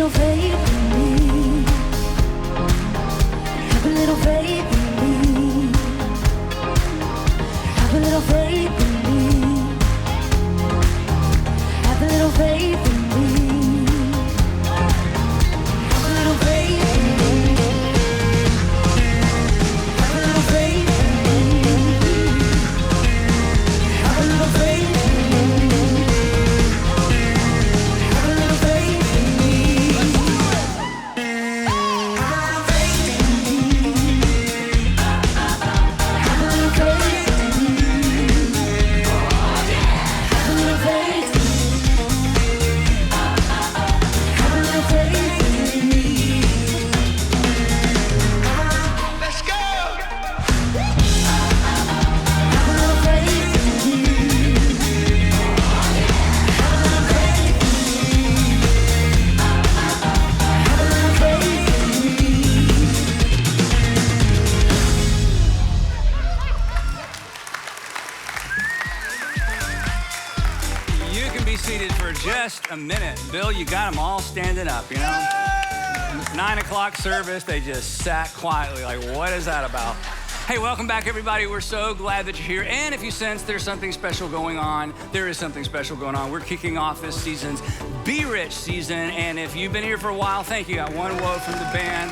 little faith in me. Have a little faith in me. Have a little faith in me. Have a little faith in me. Have a little faith in me. Have a little faith in me. Have a little faith in me. Just a minute. Bill, you got them all standing up, you know? 9 o'clock service, they just sat quietly like, what is that about? Hey, welcome back, everybody. We're so glad that you're here. And if you sense there's something special going on, there is something special going on. We're kicking off this season's Be Rich season. And if you've been here for a while, thank you. Got one whoa from the band.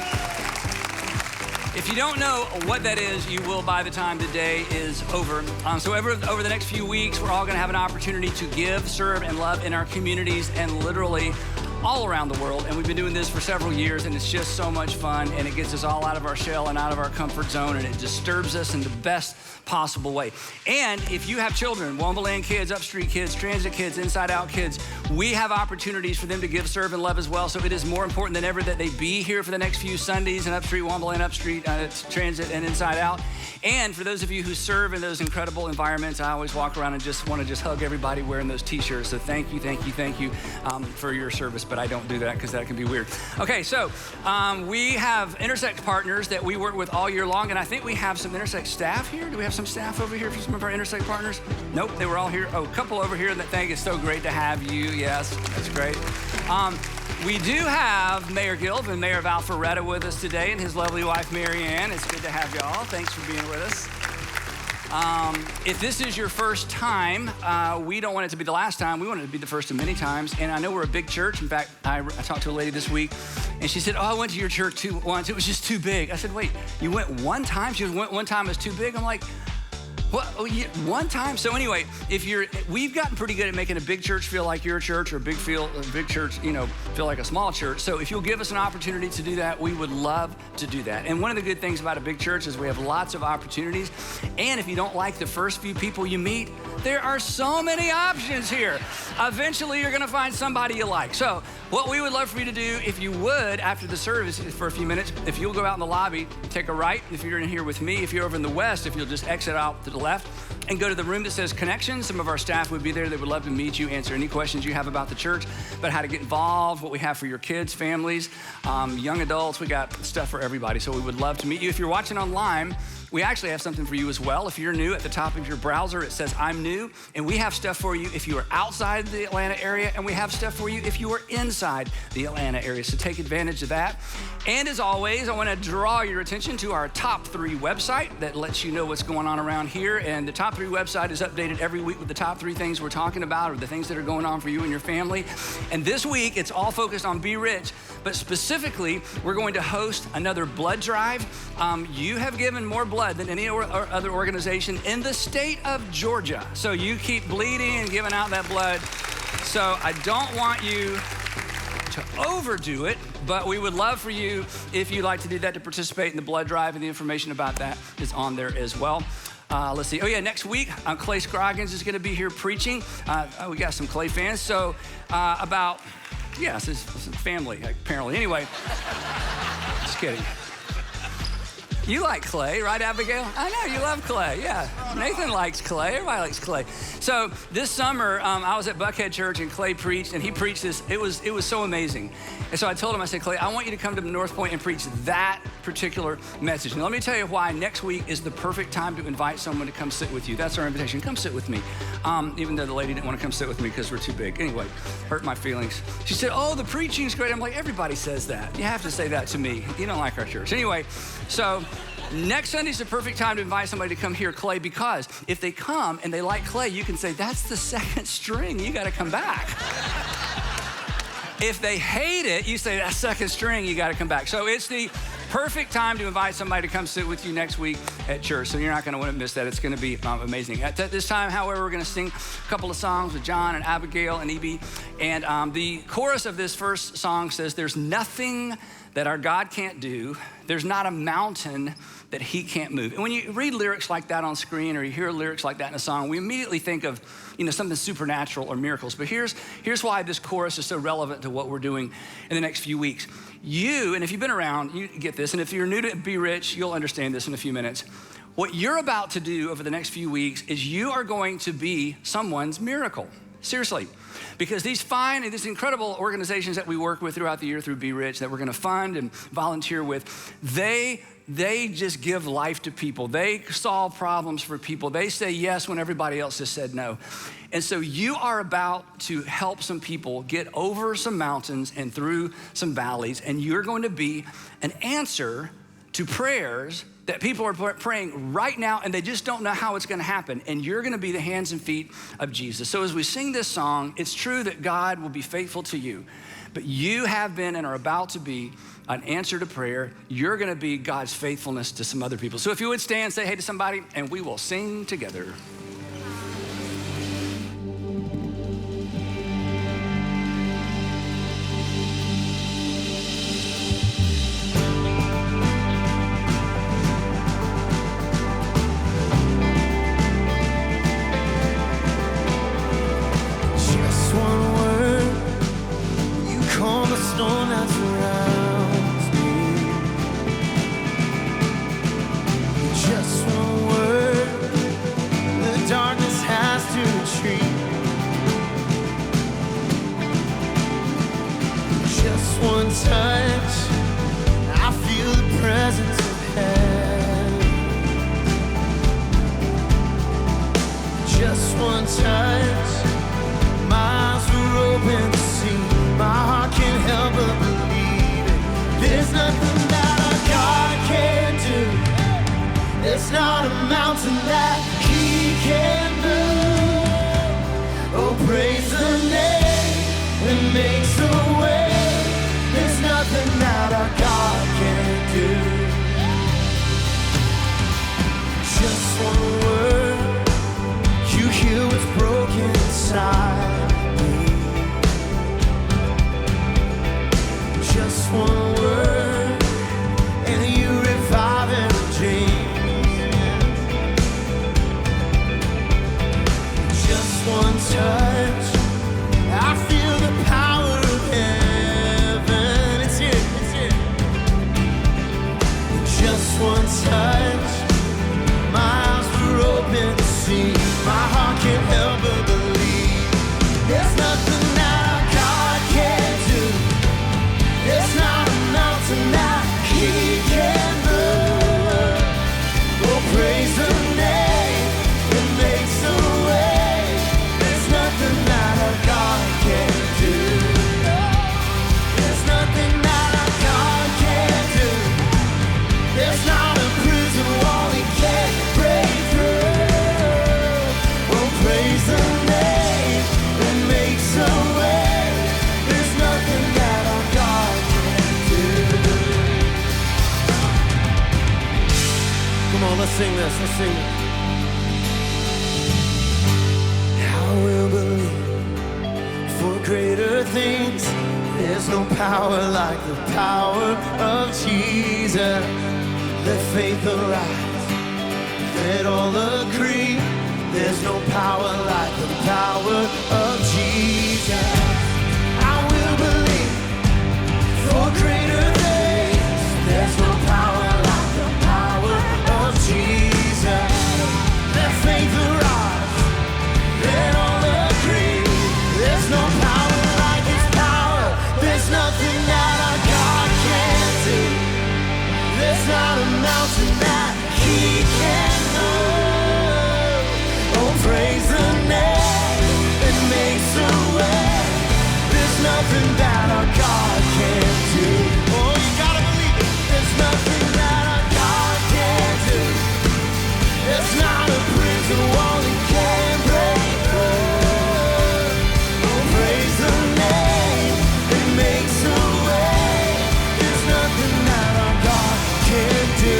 If you don't know what that is, you will by the time today is over. So over the next few weeks, we're all gonna have an opportunity to give, serve, and love in our communities and literally all around the world. And we've been doing this for several years, and it's just so much fun, and it gets us all out of our shell and out of our comfort zone, and it disturbs us in the best possible way. And if you have children, Womberland kids, Upstreet kids, Transit kids, Inside Out kids, we have opportunities for them to give, serve, and love as well. So it is more important than ever that they be here for the next few Sundays in Upstreet, Womberland, Upstreet, Transit, and Inside Out. And for those of you who serve in those incredible environments, I always walk around and just want to hug everybody wearing those t-shirts. So thank you for your service, but I don't do that because that can be weird. Okay, so we have Intersect partners that we work with all year long, and I think we have some Intersect staff here. Do we have some staff over here for some of our Intersect partners? Nope, they were all here. Oh, a couple over here that think it's so great to have you. Yes, that's great. We do have Mayor Gilb and Mayor of Alpharetta with us today and his lovely wife, Mary Ann. It's good to have y'all. Thanks for being with us. If this is your first time, we don't want it to be the last time. We want it to be the first of many times. And I know we're a big church. In fact, I talked to a lady this week, and she said, oh, I went to your church once. It was just too big. I said, wait, you went one time? She went one time, it was too big? I'm like, what? Oh, yeah, one time? So anyway, we've gotten pretty good at making a big church feel like your church, or a big church, feel like a small church. So if you'll give us an opportunity to do that, we would love to do that. And one of the good things about a big church is we have lots of opportunities. And if you don't like the first few people you meet, there are so many options here. Eventually, you're gonna find somebody you like. So what we would love for you to do, if you would, after the service for a few minutes, if you'll go out in the lobby, take a right. If you're in here with me, if you're over in the west, if you'll just exit out to the left and go to the room that says Connections. Some of our staff would be there. They would love to meet you, answer any questions you have about the church, about how to get involved, what we have for your kids, families, young adults. We got stuff for everybody. So we would love to meet you. If you're watching online, we actually have something for you as well. If you're new, at the top of your browser, it says I'm new, and we have stuff for you if you are outside the Atlanta area, and we have stuff for you if you are inside the Atlanta area. So take advantage of that. And as always, I want to draw your attention to our Top 3 website that lets you know what's going on around here. And the Top 3 website is updated every week with the top 3 things we're talking about, or the things that are going on for you and your family. And this week, it's all focused on Be Rich, but specifically, we're going to host another blood drive. You have given more blood than any other organization in the state of Georgia. So you keep bleeding and giving out that blood. So I don't want you to overdo it, but we would love for you, if you'd like to do that, to participate in the blood drive, and the information about that is on there as well. Let's see. Oh yeah, next week, Clay Scroggins is gonna be here preaching. We got some Clay fans. So this is family, apparently. Anyway, just kidding. You like clay, right, Abigail? I know, you love clay, yeah. Nathan likes clay, everybody likes clay. So this summer, I was at Buckhead Church and Clay preached, and he preached this, it was so amazing. And so I told him, I said, Clay, I want you to come to North Point and preach that particular message. And let me tell you why next week is the perfect time to invite someone to come sit with you. That's our invitation, come sit with me. Even though the lady didn't want to come sit with me because we're too big. Anyway, hurt my feelings. She said, oh, the preaching's great. I'm like, everybody says that. You have to say that to me. You don't like our church. Anyway, so next Sunday's the perfect time to invite somebody to come hear Clay, because if they come and they like Clay, you can say, that's the second string, you gotta come back. If they hate it, you say, that second string, you gotta come back. So it's the perfect time to invite somebody to come sit with you next week at church. So you're not gonna wanna miss that. It's gonna be amazing. At this time, however, we're gonna sing a couple of songs with John and Abigail and Evie. And the chorus of this first song says, there's nothing that our God can't do. There's not a mountain that he can't move. And when you read lyrics like that on screen, or you hear lyrics like that in a song, we immediately think of, something supernatural or miracles. But here's why this chorus is so relevant to what we're doing in the next few weeks. You, and if you've been around, you get this, and if you're new to Be Rich, you'll understand this in a few minutes. What you're about to do over the next few weeks is you are going to be someone's miracle. Seriously. Because these fine and these incredible organizations that we work with throughout the year through Be Rich, that we're gonna fund and volunteer with, they just give life to people. They solve problems for people. They say yes when everybody else has said no. And so you are about to help some people get over some mountains and through some valleys, and you're going to be an answer to prayers that people are praying right now, and they just don't know how it's gonna happen. And you're gonna be the hands and feet of Jesus. So as we sing this song, it's true that God will be faithful to you, but you have been and are about to be an answer to prayer. You're gonna be God's faithfulness to some other people. So if you would stand, say hey to somebody, and we will sing together. Let's sing this, let's sing it. I will believe for greater things. There's no power like the power of Jesus. Let faith arise, let all agree. There's no power like the power of Jesus. I will believe for greater things. There's no power like the power nothing that our God can't do. Oh, you gotta believe it. There's nothing that our God can't do. There's not a prison wall he can't break through. Oh, praise the name that makes a way. There's nothing that our God can't do.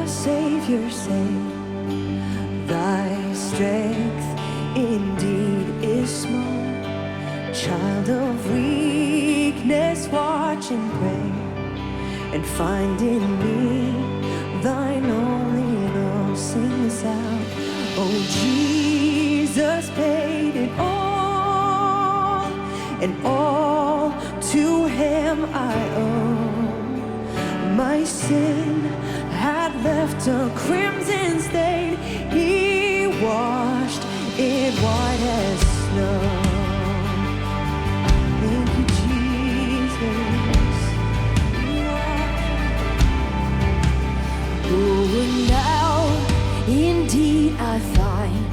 Savior say, thy strength indeed is small. Child of weakness, watch and pray, and find in me thine only love. Sing this out. Oh, Jesus paid it all, and all to him I owe. My sin had left a crimson stain, he washed it white as snow. Thank you, Jesus. Oh, now indeed I find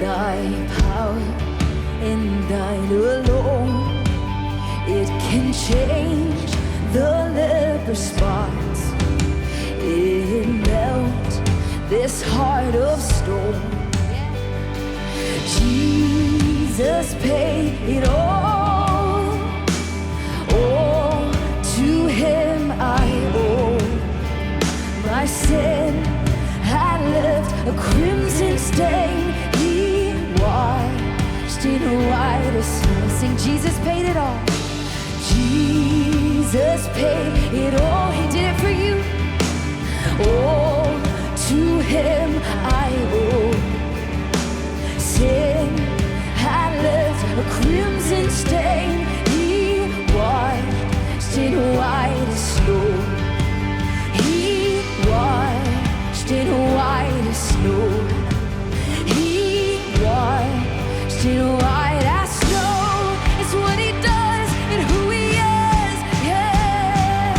thy power and thine alone. It can change the leper's spots. It melt this heart of stone. Jesus paid it all. All to him I owe. My sin had left a crimson stain. He washed it white as snow. Sing, Jesus paid it all. Jesus paid it all. He did it for you. Oh, to him I owe. Sin had left a crimson stain. He washed it white as snow. He washed it white as snow. He washed it white as snow. It's what he does and who he is. Yeah.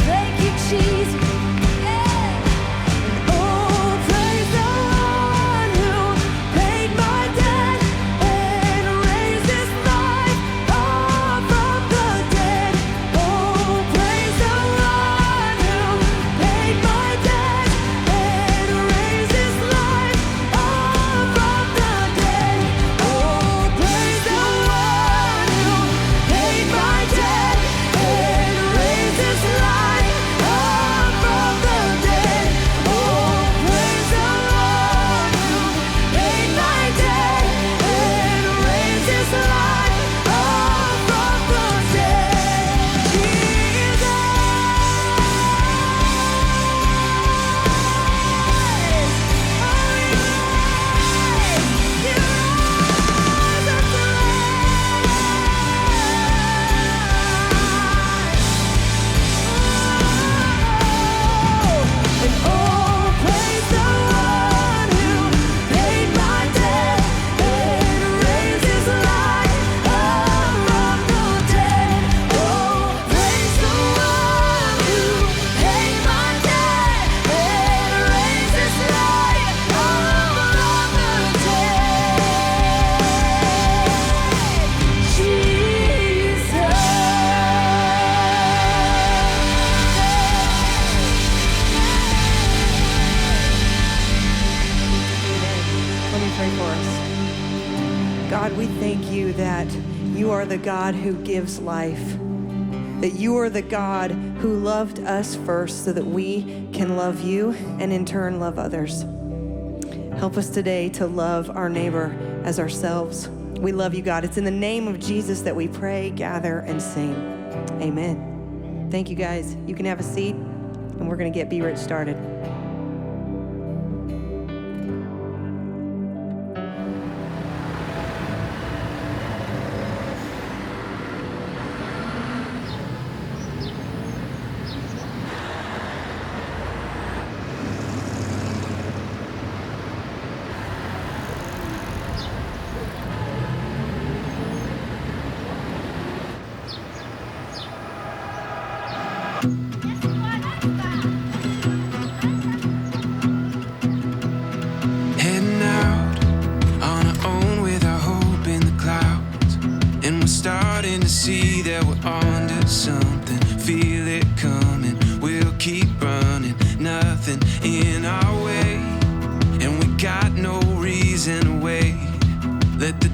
Thank you, Jesus. The God who gives life, that you are the God who loved us first so that we can love you and in turn love others. Help us today to love our neighbor as ourselves. We love you, God. It's in the name of Jesus that we pray, gather, and sing. Amen. Thank you, guys. You can have a seat, and we're going to get Be Rich started.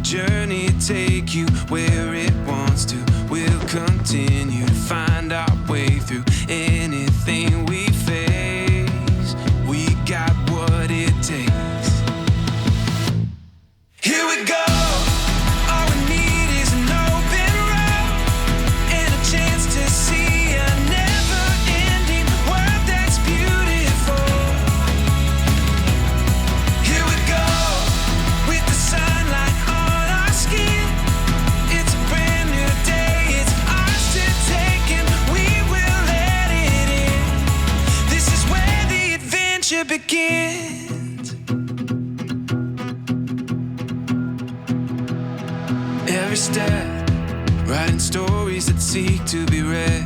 journey take you where it wants to. We'll continue to find our way through anything we face. We got what it takes. Here we go. All we need is an open road and a chance to see a never-ending world that's beautiful. Here we go, with the sunlight on our skin. It's a brand new day, it's ours to take, and we will let it in. This is where the adventure begins. Every step, writing stories that seek to be read,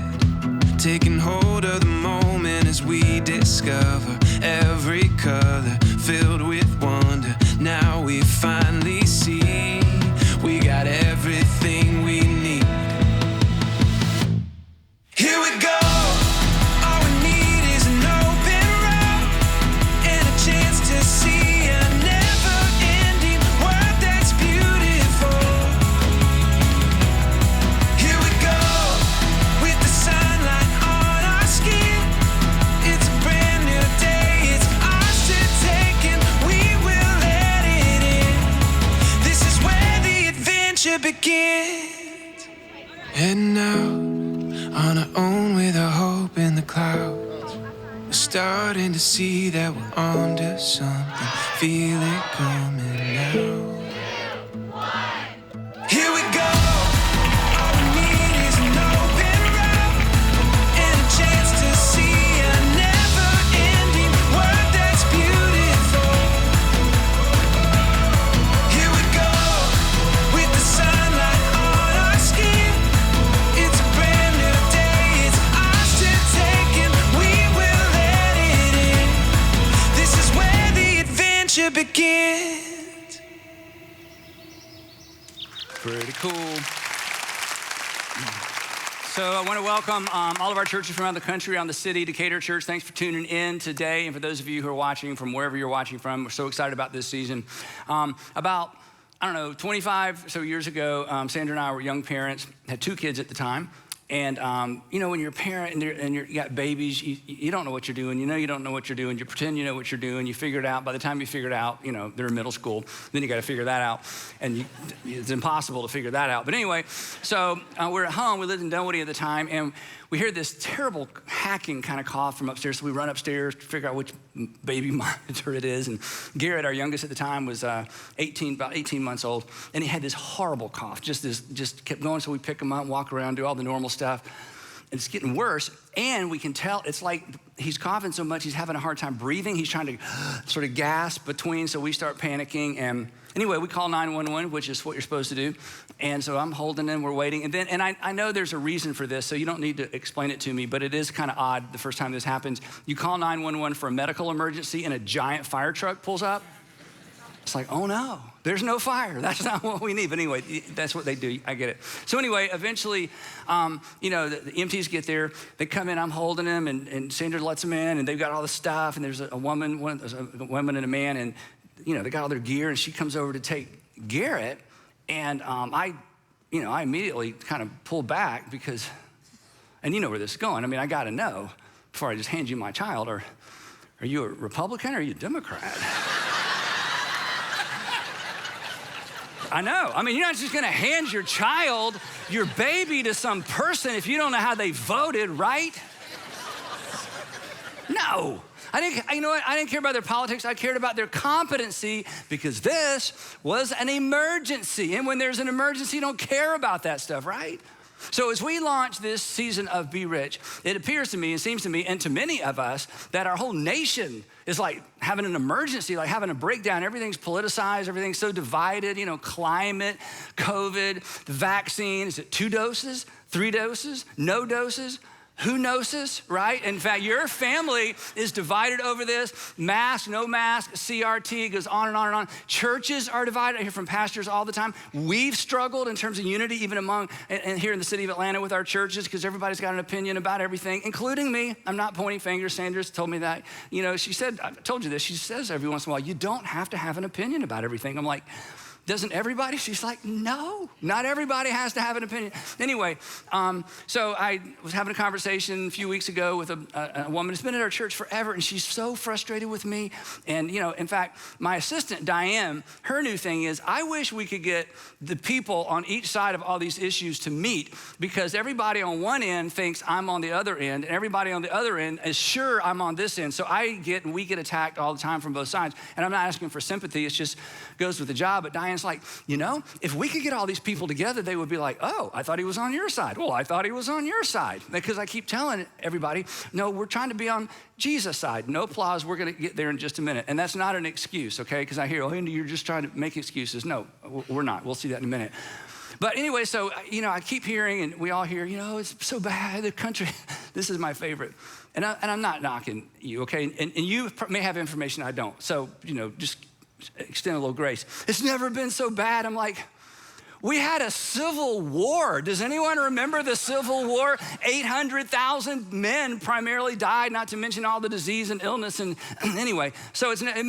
taking hold of the moment as we discover every color filled with wonder. Now we finally see we got everything we need. Here we go. All we need is an open road and a chance to see a never-ending world that's beautiful. Here we go, with the sunlight on our skin. It's a brand new day, it's ours to take, and we will let it in. This is where the adventure begins. Heading out on our own with our hope in the clouds. We're starting to see that we're onto something. Feel it coming now. Here we go. All we need is an open road and a chance to see a never-ending world that's beautiful. Here we go, with the sunlight on our skin. It's a brand new day, it's ours to take, and we will let it in. This is where the adventure begins. Pretty cool. So I want to welcome all of our churches from around the country, around the city, Decatur Church. Thanks for tuning in today. And for those of you who are watching from wherever you're watching from, we're so excited about this season. About, 25 so years ago, Sandra and I were young parents, had 2 kids at the time. And, when you're a parent and you got babies, you don't know what you're doing. You don't know what you're doing. You pretend you know what you're doing. You figure it out. By the time you figure it out, they're in middle school. Then you got to figure that out. And it's impossible to figure that out. But anyway, so we're at home. We lived in Dunwoody at the time. And we hear this terrible hacking kind of cough from upstairs. So we run upstairs to figure out which baby monitor it is. And Garrett, our youngest at the time, was about 18 months old. And he had this horrible cough, just kept going. So we pick him up, walk around, do all the normal stuff. And it's getting worse. And we can tell it's like he's coughing so much, he's having a hard time breathing. He's trying to sort of gasp between. So we start panicking. And anyway, we call 911, which is what you're supposed to do. And so I'm holding him, we're waiting. And I know there's a reason for this, so you don't need to explain it to me, but it is kind of odd the first time this happens. You call 911 for a medical emergency and a giant fire truck pulls up. It's like, oh no, there's no fire. That's not what we need. But anyway, that's what they do. I get it. So anyway, eventually, the EMTs get there. They come in, I'm holding them, and Sandra lets them in, and they've got all the stuff, and there's a woman and a man, and they got all their gear, and she comes over to take Garrett, and I immediately kind of pull back because, and you know where this is going. I mean, I got to know before I just hand you my child, are you a Republican or are you a Democrat? I know. I mean, you're not just going to hand your child, your baby, to some person if you don't know how they voted, right? No. I didn't care about their politics. I cared about their competency because this was an emergency. And when there's an emergency, you don't care about that stuff, right? So as we launch this season of Be Rich, it appears to me, it seems to me, and to many of us, that our whole nation is like having an emergency, like having a breakdown. Everything's politicized, everything's so divided, climate, COVID, the vaccine. Is it 2 doses, 3 doses, no doses? Who knows this, right? In fact, your family is divided over this. Mask, no mask, CRT, goes on and on and on. Churches are divided. I hear from pastors all the time. We've struggled in terms of unity, even among, and here in the city of Atlanta with our churches, because everybody's got an opinion about everything, including me. I'm not pointing fingers. Sanders told me that. You know, she said, I told you this, she says every once in a while, you don't have to have an opinion about everything. I'm like, doesn't everybody? She's like, no, not everybody has to have an opinion. Anyway, so I was having a conversation a few weeks ago with a woman who's been at our church forever, and she's so frustrated with me. And, you know, in fact, my assistant, Diane, her new thing is, I wish we could get the people on each side of all these issues to meet, because everybody on one end thinks I'm on the other end, and everybody on the other end is sure I'm on this end. So we get attacked all the time from both sides. And I'm not asking for sympathy, it just goes with the job. But Diane's like, you know, if we could get all these people together, they would be like, oh, I thought he was on your side. Well, I thought he was on your side. Because I keep telling everybody, no, we're trying to be on Jesus' side. No applause, we're gonna get there in just a minute. And that's not an excuse, okay? Because I hear, oh, Andy, you're just trying to make excuses. No, we're not. We'll see that in a minute. But anyway, so, you know, I keep hearing, and we all hear, you know, it's so bad, the country. This is my favorite. And I'm not knocking you, okay? And you may have information I don't. So, you know, just extend a little grace. It's never been so bad. I'm like, we had a civil war. Does anyone remember the Civil War? 800,000 men primarily died, not to mention all the disease and illness. And anyway, so it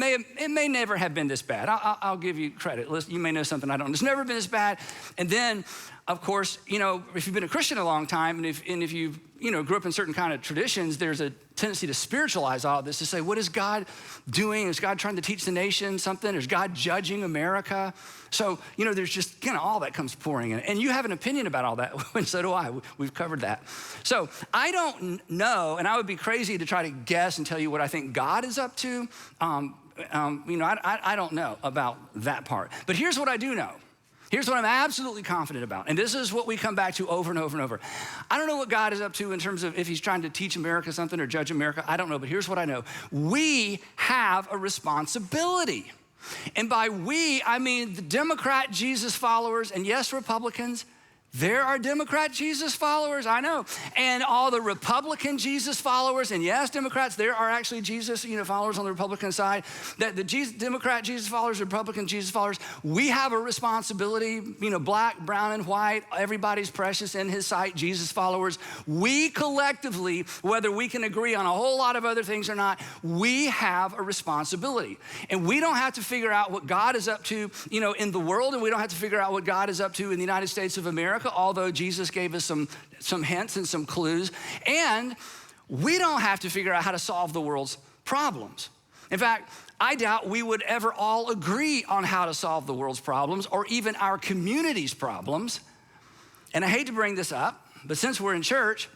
may never have been this bad. I'll give you credit. You may know something I don't. It's never been this bad. And then, of course, you know, if you've been a Christian a long time, and if you grew up in certain kind of traditions, there's a tendency to spiritualize all of this, to say, what is God doing? Is God trying to teach the nation something? Is God judging America? So, you know, there's just kind of all that comes pouring in. And you have an opinion about all that, and so do I. We've covered that. So I don't know, and I would be crazy to try to guess and tell you what I think God is up to. You know, I don't know about that part. But here's what I do know. Here's what I'm absolutely confident about, and this is what we come back to over and over and over. I don't know what God is up to in terms of if he's trying to teach America something or judge America. I don't know, but here's what I know. We have a responsibility. And by we, I mean the Democrat Jesus followers, and yes, Republicans. There are Democrat Jesus followers, I know. And all the Republican Jesus followers, and yes, Democrats, there are actually Jesus, followers on the Republican side. That the Democrat Jesus followers, Republican Jesus followers, we have a responsibility, black, brown, and white, everybody's precious in his sight, Jesus followers. We collectively, whether we can agree on a whole lot of other things or not, we have a responsibility. And we don't have to figure out what God is up to, in the world, and we don't have to figure out what God is up to in the United States of America, although Jesus gave us some hints and some clues. And we don't have to figure out how to solve the world's problems. In fact, I doubt we would ever all agree on how to solve the world's problems or even our community's problems. And I hate to bring this up, but since we're in church,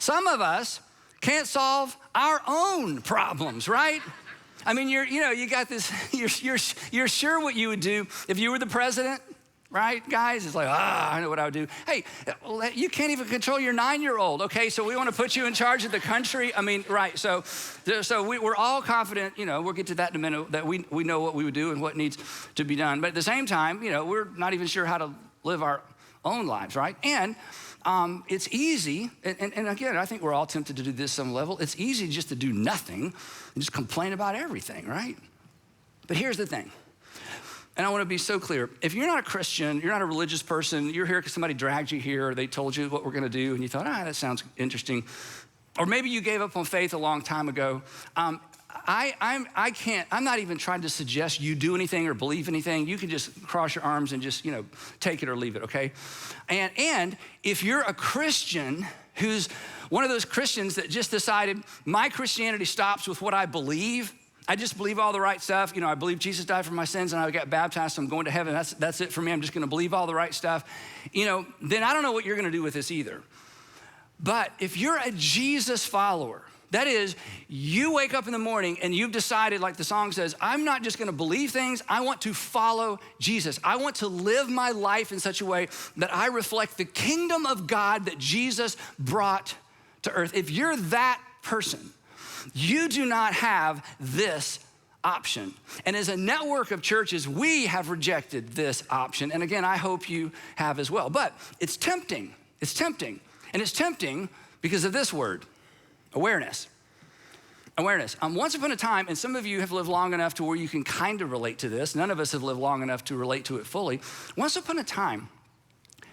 some of us can't solve our own problems, right? I mean, you got this, you're sure what you would do if you were the president. Right, guys? It's like, I know what I would do. Hey, well, you can't even control your 9-year-old, okay? So we want to put you in charge of the country. I mean, right, so we're all confident, we'll get to that in a minute, that we know what we would do and what needs to be done. But at the same time, we're not even sure how to live our own lives, right? And it's easy, and again, I think we're all tempted to do this some level. It's easy just to do nothing and just complain about everything, right? But here's the thing. And I want to be so clear. If you're not a Christian, you're not a religious person, you're here because somebody dragged you here, or they told you what we're going to do, and you thought, that sounds interesting. Or maybe you gave up on faith a long time ago. I'm not even trying to suggest you do anything or believe anything. You can just cross your arms and just, take it or leave it, okay? And if you're a Christian who's one of those Christians that just decided, my Christianity stops with what I believe, I just believe all the right stuff. I believe Jesus died for my sins and I got baptized, so I'm going to heaven. That's it for me. I'm just gonna believe all the right stuff. Then I don't know what you're gonna do with this either. But if you're a Jesus follower, that is, you wake up in the morning and you've decided, like the song says, I'm not just gonna believe things, I want to follow Jesus. I want to live my life in such a way that I reflect the kingdom of God that Jesus brought to earth. If you're that person, you do not have this option. And as a network of churches, we have rejected this option. And again, I hope you have as well. But it's tempting. It's tempting. And it's tempting because of this word, awareness. Awareness. Once upon a time, and some of you have lived long enough to where you can kind of relate to this. None of us have lived long enough to relate to it fully. Once upon a time,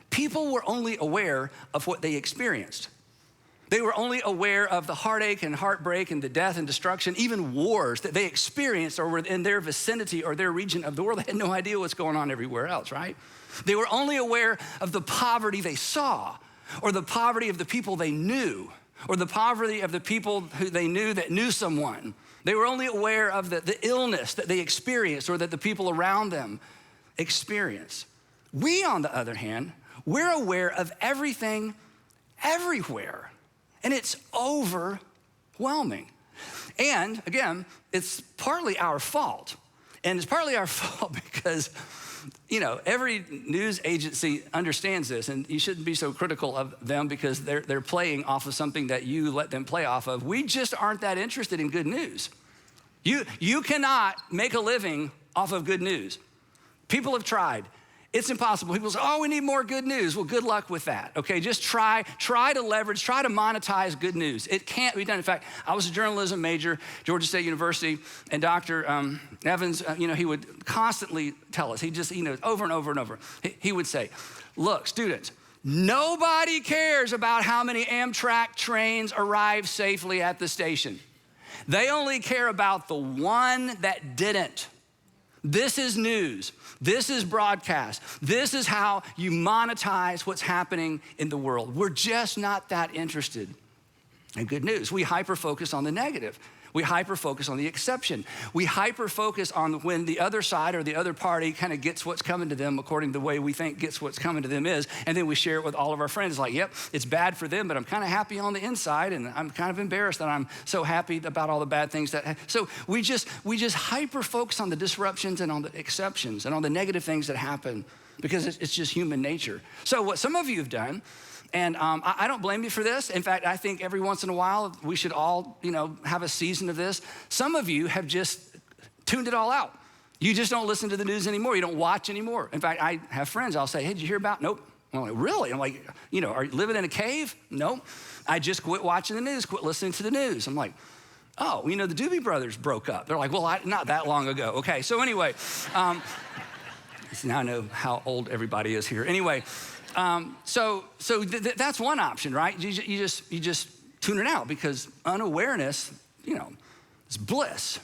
people were only aware of what they experienced. They were only aware of the heartache and heartbreak and the death and destruction, even wars that they experienced or were in their vicinity or their region of the world. They had no idea what's going on everywhere else, right? They were only aware of the poverty they saw or the poverty of the people they knew or the poverty of the people who they knew that knew someone. They were only aware of the illness that they experienced or that the people around them experienced. We, on the other hand, we're aware of everything everywhere, and it's overwhelming. And again, it's partly our fault. And it's partly our fault because every news agency understands this, and you shouldn't be so critical of them because they're playing off of something that you let them play off of. We just aren't that interested in good news. You cannot make a living off of good news. People have tried. It's impossible. People say, we need more good news. Well, good luck with that, okay? Just try to leverage, try to monetize good news. It can't be done. In fact, I was a journalism major, Georgia State University, and Dr. Evans, he would constantly tell us, he just, over and over and over, he would say, look, students, nobody cares about how many Amtrak trains arrive safely at the station. They only care about the one that didn't. This is news. This is broadcast. This is how you monetize what's happening in the world. We're just not that interested in good news. We hyper-focus on the negative. We hyper-focus on the exception. We hyper-focus on when the other side or the other party kind of gets what's coming to them according to the way we think gets what's coming to them is, and then we share it with all of our friends. Like, yep, it's bad for them, but I'm kind of happy on the inside, and I'm kind of embarrassed that I'm so happy about all the bad things that. So we just hyper-focus on the disruptions and on the exceptions and on the negative things that happen because it's just human nature. So what some of you have done. And I don't blame you for this. In fact, I think every once in a while, we should all, have a season of this. Some of you have just tuned it all out. You just don't listen to the news anymore. You don't watch anymore. In fact, I have friends, I'll say, hey, did you hear about? Nope. I'm like, really? I'm like, are you living in a cave? Nope. I just quit watching the news, quit listening to the news. I'm like, the Doobie Brothers broke up. They're like, well, not that long ago. Okay, so anyway, now I know how old everybody is here. Anyway, so that's one option, right? You just tune it out because unawareness, is bliss.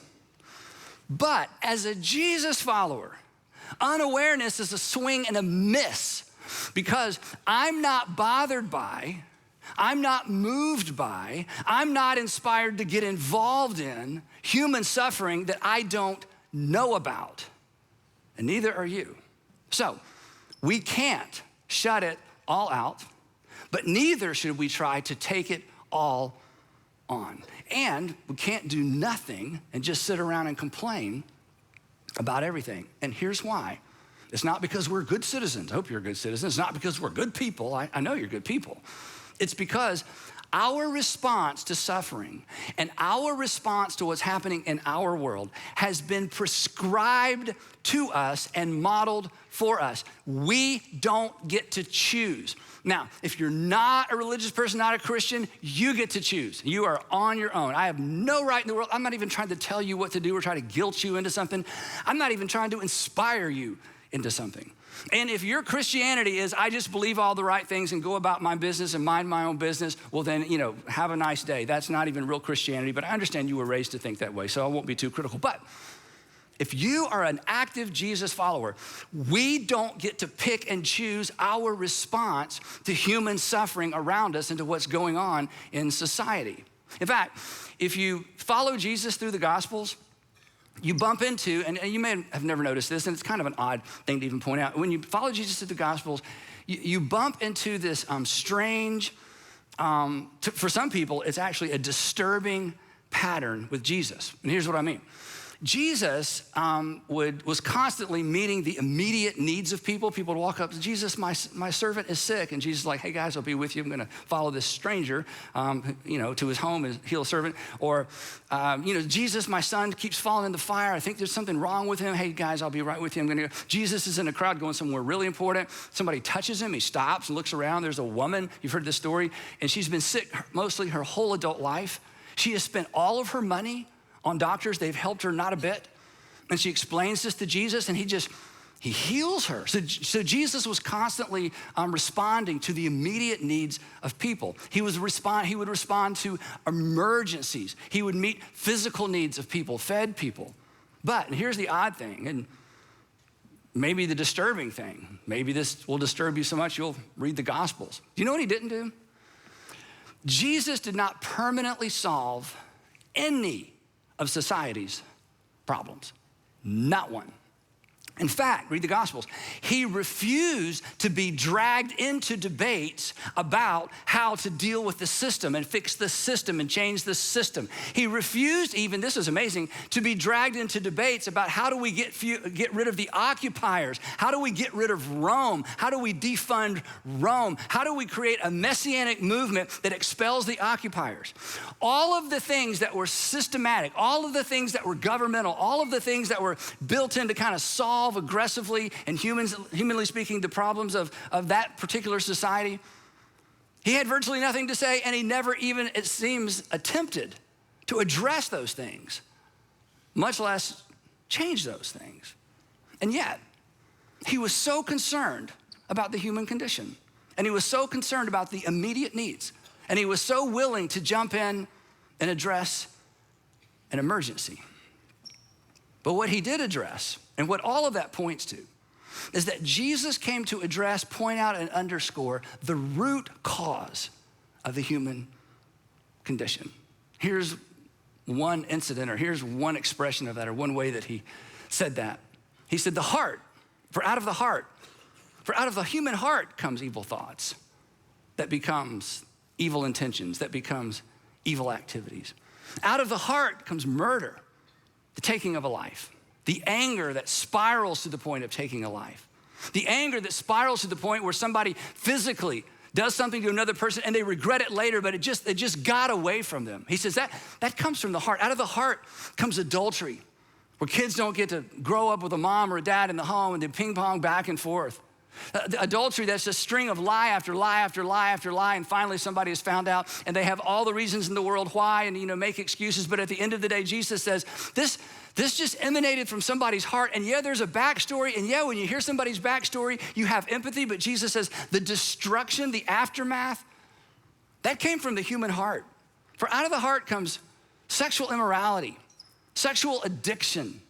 But as a Jesus follower, unawareness is a swing and a miss because I'm not bothered by, I'm not moved by, I'm not inspired to get involved in human suffering that I don't know about. And neither are you. So we can't shut it all out, but neither should we try to take it all on. And we can't do nothing and just sit around and complain about everything. And here's why. It's not because we're good citizens. I hope you're a good citizen. It's not because we're good people. I know you're good people. It's because our response to suffering and our response to what's happening in our world has been prescribed to us and modeled for us. We don't get to choose. Now, if you're not a religious person, not a Christian, you get to choose. You are on your own. I have no right in the world. I'm not even trying to tell you what to do or try to guilt you into something. I'm not even trying to inspire you into something. And if your Christianity is, I just believe all the right things and go about my business and mind my own business, well then, have a nice day. That's not even real Christianity, but I understand you were raised to think that way, so I won't be too critical. But if you are an active Jesus follower, we don't get to pick and choose our response to human suffering around us and to what's going on in society. In fact, if you follow Jesus through the Gospels, you bump into, and you may have never noticed this, and it's kind of an odd thing to even point out. When you follow Jesus through the Gospels, you bump into this strange, for some people, it's actually a disturbing pattern with Jesus. And here's what I mean. Jesus was constantly meeting the immediate needs of people. People would walk up to Jesus, my servant is sick. And Jesus is like, hey guys, I'll be with you. I'm gonna follow this stranger, to his home and heal a servant. Or, Jesus, my son keeps falling in the fire. I think there's something wrong with him. Hey guys, I'll be right with you. I'm gonna go. Jesus is in a crowd going somewhere really important. Somebody touches him, he stops and looks around. There's a woman, you've heard this story, and she's been sick mostly her whole adult life. She has spent all of her money on doctors. They've helped her not a bit. And she explains this to Jesus, and he heals her. So Jesus was constantly responding to the immediate needs of people. He would respond to emergencies. He would meet physical needs of people, fed people. But, and here's the odd thing, and maybe the disturbing thing, maybe this will disturb you so much you'll read the Gospels. Do you know what he didn't do? Jesus did not permanently solve any of society's problems, not one. In fact, read the Gospels. He refused to be dragged into debates about how to deal with the system and fix the system and change the system. He refused even, this is amazing, to be dragged into debates about how do we get rid of the occupiers? How do we get rid of Rome? How do we defund Rome? How do we create a messianic movement that expels the occupiers? All of the things that were systematic, all of the things that were governmental, all of the things that were built in to kind of solve aggressively and humanly speaking, the problems of that particular society. He had virtually nothing to say, and he never even, it seems, attempted to address those things, much less change those things. And yet, he was so concerned about the human condition, and he was so concerned about the immediate needs, and he was so willing to jump in and address an emergency. But what he did address, and what all of that points to, is that Jesus came to address, point out, and underscore the root cause of the human condition. Here's one incident, or here's one expression of that, or one way that he said that. He said, for out of the human heart comes evil thoughts, that becomes evil intentions, that becomes evil activities. Out of the heart comes murder, the taking of a life, the anger that spirals to the point of taking a life, the anger that spirals to the point where somebody physically does something to another person and they regret it later, but it just got away from them. He says that comes from the heart. Out of the heart comes adultery, where kids don't get to grow up with a mom or a dad in the home and they ping pong back and forth. Adultery, that's a string of lie after lie after lie after lie, and finally somebody has found out, and they have all the reasons in the world why, and make excuses. But at the end of the day, Jesus says, this just emanated from somebody's heart, and yeah, there's a backstory, and yeah, when you hear somebody's backstory, you have empathy, but Jesus says the destruction, the aftermath, that came from the human heart. For out of the heart comes sexual immorality, sexual addiction,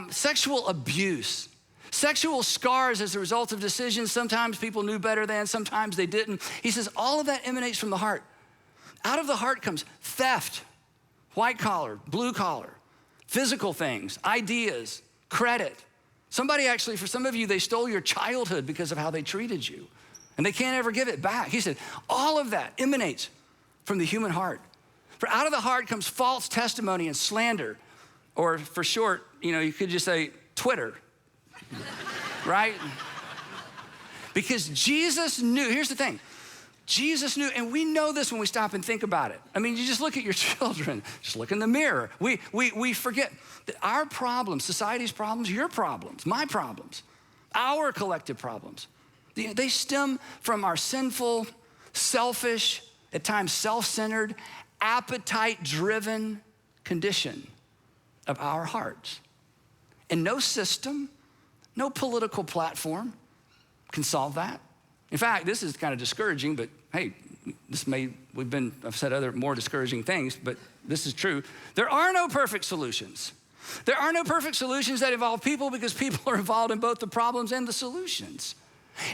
sexual abuse, sexual scars as a result of decisions. Sometimes people knew better than, sometimes they didn't. He says all of that emanates from the heart. Out of the heart comes theft, white collar, blue collar, physical things, ideas, credit. Somebody actually, for some of you, they stole your childhood because of how they treated you, and they can't ever give it back. He said all of that emanates from the human heart. For out of the heart comes false testimony and slander, or for short, you could just say Twitter. Right? Because Jesus knew, here's the thing, Jesus knew, and we know this when we stop and think about it. I mean, you just look at your children, just look in the mirror. We forget that our problems, society's problems, your problems, my problems, our collective problems, they stem from our sinful, selfish, at times self-centered, appetite-driven condition of our hearts. And no system, no political platform can solve that. In fact, this is kind of discouraging, but hey, I've said other more discouraging things, but this is true. There are no perfect solutions. There are no perfect solutions that involve people, because people are involved in both the problems and the solutions.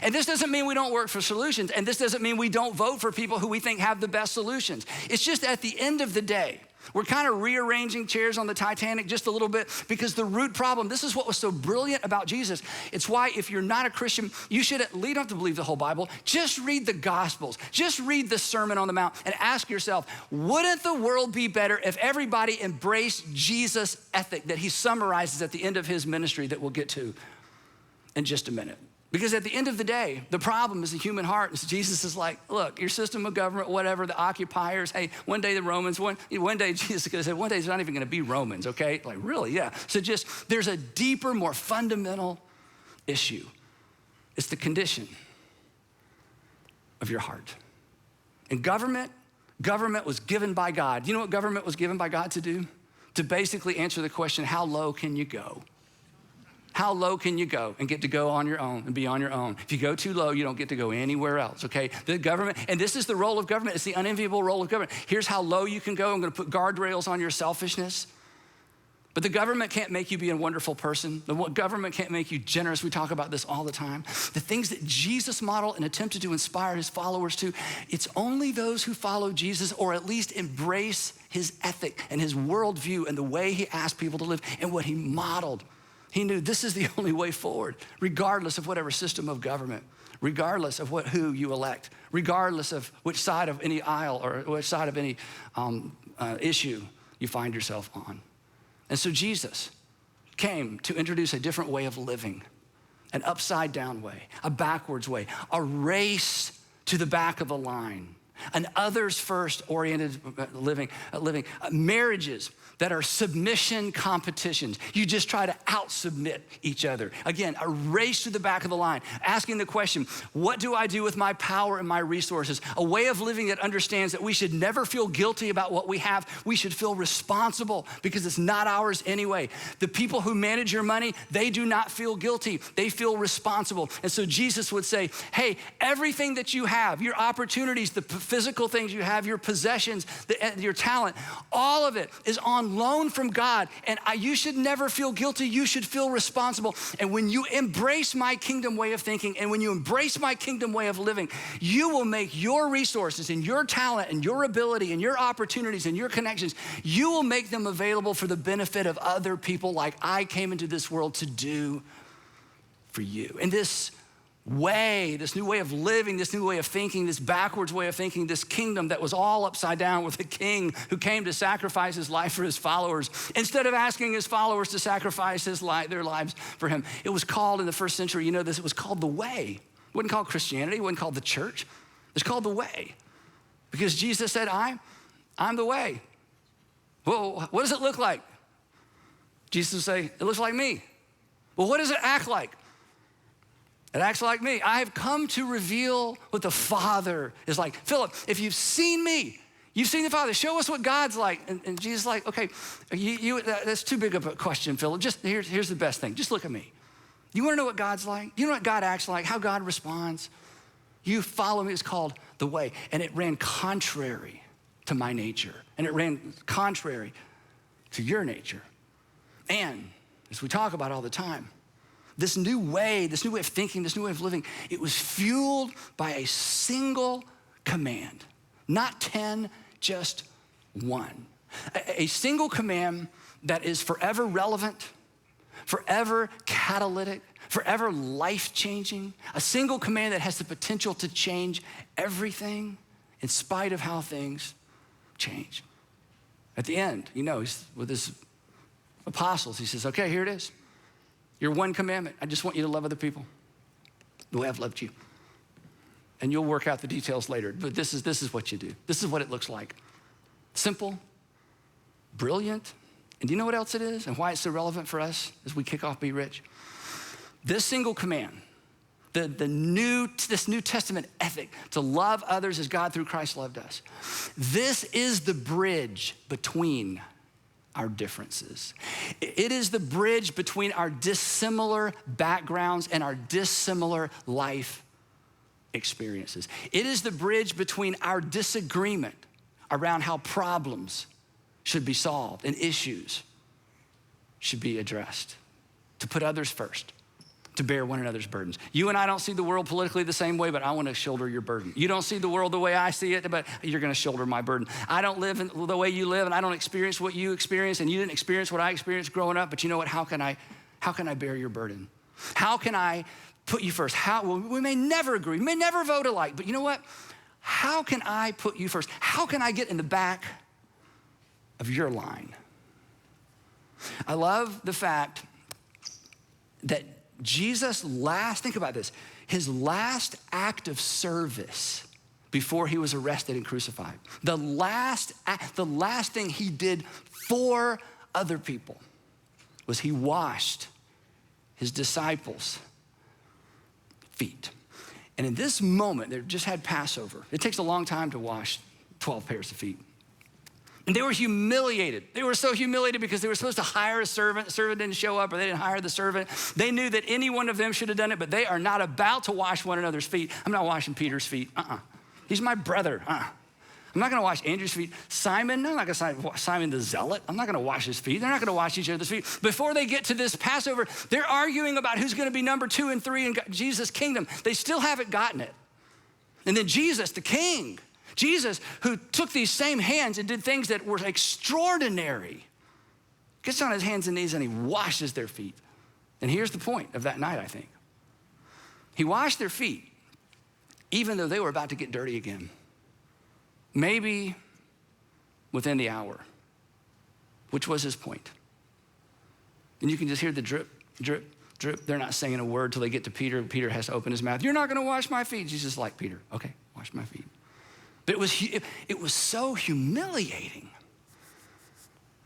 And this doesn't mean we don't work for solutions, and this doesn't mean we don't vote for people who we think have the best solutions. It's just at the end of the day, We're kind of rearranging chairs on the Titanic just a little bit because the root problem, this is what was so brilliant about Jesus. It's why if you're not a Christian, you don't have to believe the whole Bible. Just read the Gospels. Just read the Sermon on the Mount and ask yourself, wouldn't the world be better if everybody embraced Jesus' ethic that he summarizes at the end of his ministry that we'll get to in just a minute? Because at the end of the day, the problem is the human heart. And so Jesus is like, look, your system of government, whatever, the occupiers, hey, one day the Romans, one day Jesus is gonna say, one day it's not even gonna be Romans, okay? Like, really, yeah. So just, there's a deeper, more fundamental issue. It's the condition of your heart. And government was given by God. You know what government was given by God to do? To basically answer the question, how low can you go? How low can you go and get to go on your own and be on your own? If you go too low, you don't get to go anywhere else, okay? The government, and this is the role of government. It's the unenviable role of government. Here's how low you can go. I'm gonna put guardrails on your selfishness. But the government can't make you be a wonderful person. The government can't make you generous. We talk about this all the time. The things that Jesus modeled and attempted to inspire his followers to, it's only those who follow Jesus or at least embrace his ethic and his worldview and the way he asked people to live and what he modeled. He knew this is the only way forward, regardless of whatever system of government, regardless of who you elect, regardless of which side of any aisle or which side of any issue you find yourself on. And so Jesus came to introduce a different way of living, an upside down way, a backwards way, a race to the back of the line, an others first oriented living, marriages that are submission competitions. You just try to out-submit each other. Again, a race to the back of the line, asking the question, what do I do with my power and my resources? A way of living that understands that we should never feel guilty about what we have. We should feel responsible because it's not ours anyway. The people who manage your money, they do not feel guilty. They feel responsible. And so Jesus would say, hey, everything that you have, your opportunities, the physical things you have, your possessions, your talent, all of it is on loan from God. And you should never feel guilty. You should feel responsible. And when you embrace my kingdom way of thinking and when you embrace my kingdom way of living, you will make your resources and your talent and your ability and your opportunities and your connections, you will make them available for the benefit of other people like I came into this world to do for you. And this way, this new way of living, this new way of thinking, this backwards way of thinking, this kingdom that was all upside down with a king who came to sacrifice his life for his followers. Instead of asking his followers to sacrifice their lives for him, it was called in the first century, you know this, it was called the way. It wasn't called Christianity, it wasn't called the church. It's called the way. Because Jesus said, I'm the way. Well, what does it look like? Jesus would say, it looks like me. Well, what does it act like? It acts like me. I have come to reveal what the Father is like. Philip, if you've seen me, you've seen the Father. Show us what God's like. And Jesus is like, okay, that's too big of a question, Philip. Just here's the best thing. Just look at me. You want to know what God's like? You know what God acts like, how God responds? You follow me. It's called the way. And it ran contrary to my nature. And it ran contrary to your nature. And as we talk about all the time, this new way of thinking, this new way of living, it was fueled by a single command. Not 10, just one. A single command that is forever relevant, forever catalytic, forever life-changing. A single command that has the potential to change everything in spite of how things change. At the end, he's with his apostles, he says, okay, here it is. Your one commandment, I just want you to love other people the way I've loved you. And you'll work out the details later, but this is what you do. This is what it looks like. Simple, brilliant, and do you know what else it is and why it's so relevant for us as we kick off Be Rich? This single command, this New Testament ethic to love others as God through Christ loved us. This is the bridge between our differences. It is the bridge between our dissimilar backgrounds and our dissimilar life experiences. It is the bridge between our disagreement around how problems should be solved and issues should be addressed. To put others first, to bear one another's burdens. You and I don't see the world politically the same way, but I want to shoulder your burden. You don't see the world the way I see it, but you're going to shoulder my burden. I don't live in the way you live, and I don't experience what you experience, and you didn't experience what I experienced growing up, but you know what? How can I bear your burden? How can I put you first? Well, we may never agree, we may never vote alike, but you know what? How can I put you first? How can I get in the back of your line? I love the fact that Jesus' think about this, his last act of service before he was arrested and crucified, the last thing he did for other people was he washed his disciples' feet. And in this moment, they just had Passover. It takes a long time to wash 12 pairs of feet. And they were humiliated. They were so humiliated because they were supposed to hire a servant. The servant didn't show up, or they didn't hire the servant. They knew that any one of them should have done it, but they are not about to wash one another's feet. I'm not washing Peter's feet. He's my brother. I'm not gonna wash Andrew's feet. Simon, no, I'm not gonna wash Simon the Zealot. I'm not gonna wash his feet. They're not gonna wash each other's feet. Before they get to this Passover, they're arguing about who's gonna be number 2 and 3 in Jesus' kingdom. They still haven't gotten it. And then Jesus, the king, Jesus, who took these same hands and did things that were extraordinary, gets on his hands and knees and he washes their feet. And here's the point of that night, I think. He washed their feet, even though they were about to get dirty again. Maybe within the hour, which was his point. And you can just hear the drip, drip, drip. They're not saying a word till they get to Peter. Peter has to open his mouth. You're not gonna wash my feet. Jesus is like, Peter, okay, wash my feet. But it was so humiliating.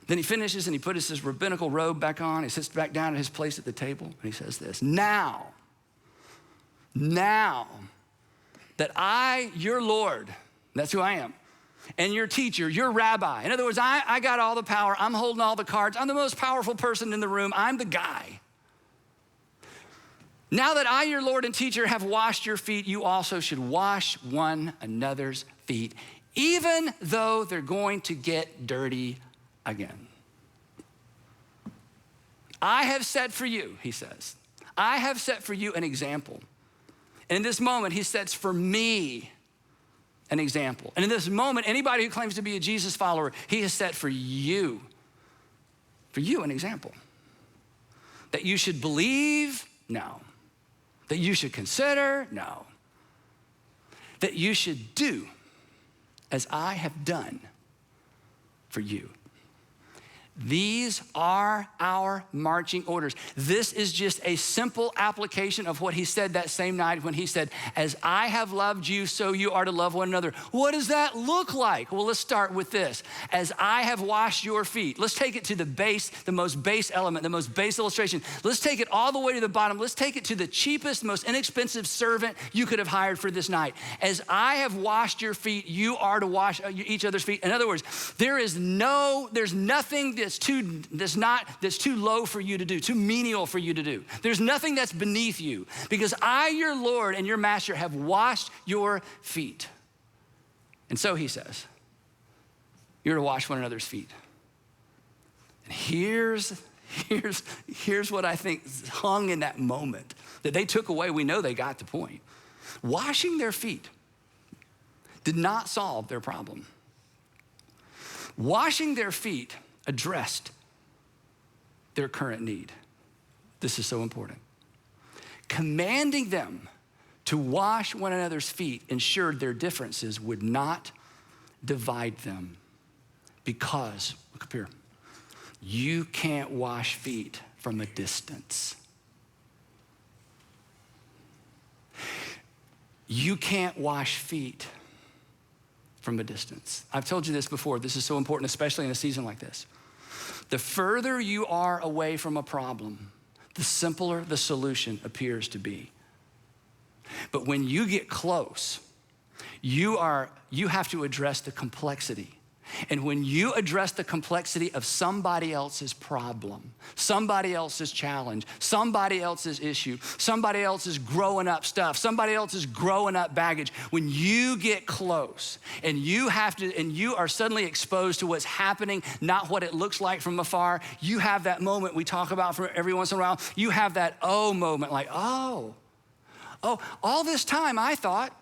Then he finishes and he puts his rabbinical robe back on. He sits back down at his place at the table and he says this, now that I, your Lord, that's who I am, and your teacher, your rabbi. In other words, I got all the power. I'm holding all the cards. I'm the most powerful person in the room. I'm the guy. Now that I, your Lord and teacher, have washed your feet, you also should wash one another's feet, even though they're going to get dirty again. I have set for you, he says, I have set for you an example. And in this moment, he sets for me an example. And in this moment, anybody who claims to be a Jesus follower, he has set for you an example. That you should believe? No. That you should consider? No. That you should do as I have done for you. These are our marching orders. This is just a simple application of what he said that same night when he said, as I have loved you, so you are to love one another. What does that look like? Well, let's start with this. As I have washed your feet. Let's take it to the base, the most base element, the most base illustration. Let's take it all the way to the bottom. Let's take it to the cheapest, most inexpensive servant you could have hired for this night. As I have washed your feet, you are to wash each other's feet. In other words, there's nothing that's too low for you to do, too menial for you to do. There's nothing that's beneath you, because I, your Lord and your master, have washed your feet. And so he says, you're to wash one another's feet. And here's what I think hung in that moment that they took away. We know they got the point. Washing their feet did not solve their problem. Washing their feet addressed their current need. This is so important. Commanding them to wash one another's feet ensured their differences would not divide them, because, look up here, you can't wash feet from a distance. You can't wash feet from a distance. I've told you this before. This is so important, especially in a season like this. The further you are away from a problem, the simpler the solution appears to be. But when you get close, you have to address the complexity. And when you address the complexity of somebody else's problem, somebody else's challenge, somebody else's issue, somebody else's growing up stuff, somebody else's growing up baggage, when you get close and you are suddenly exposed to what's happening, not what it looks like from afar, you have that moment we talk about for every once in a while. You have that oh moment, like, oh, all this time I thought,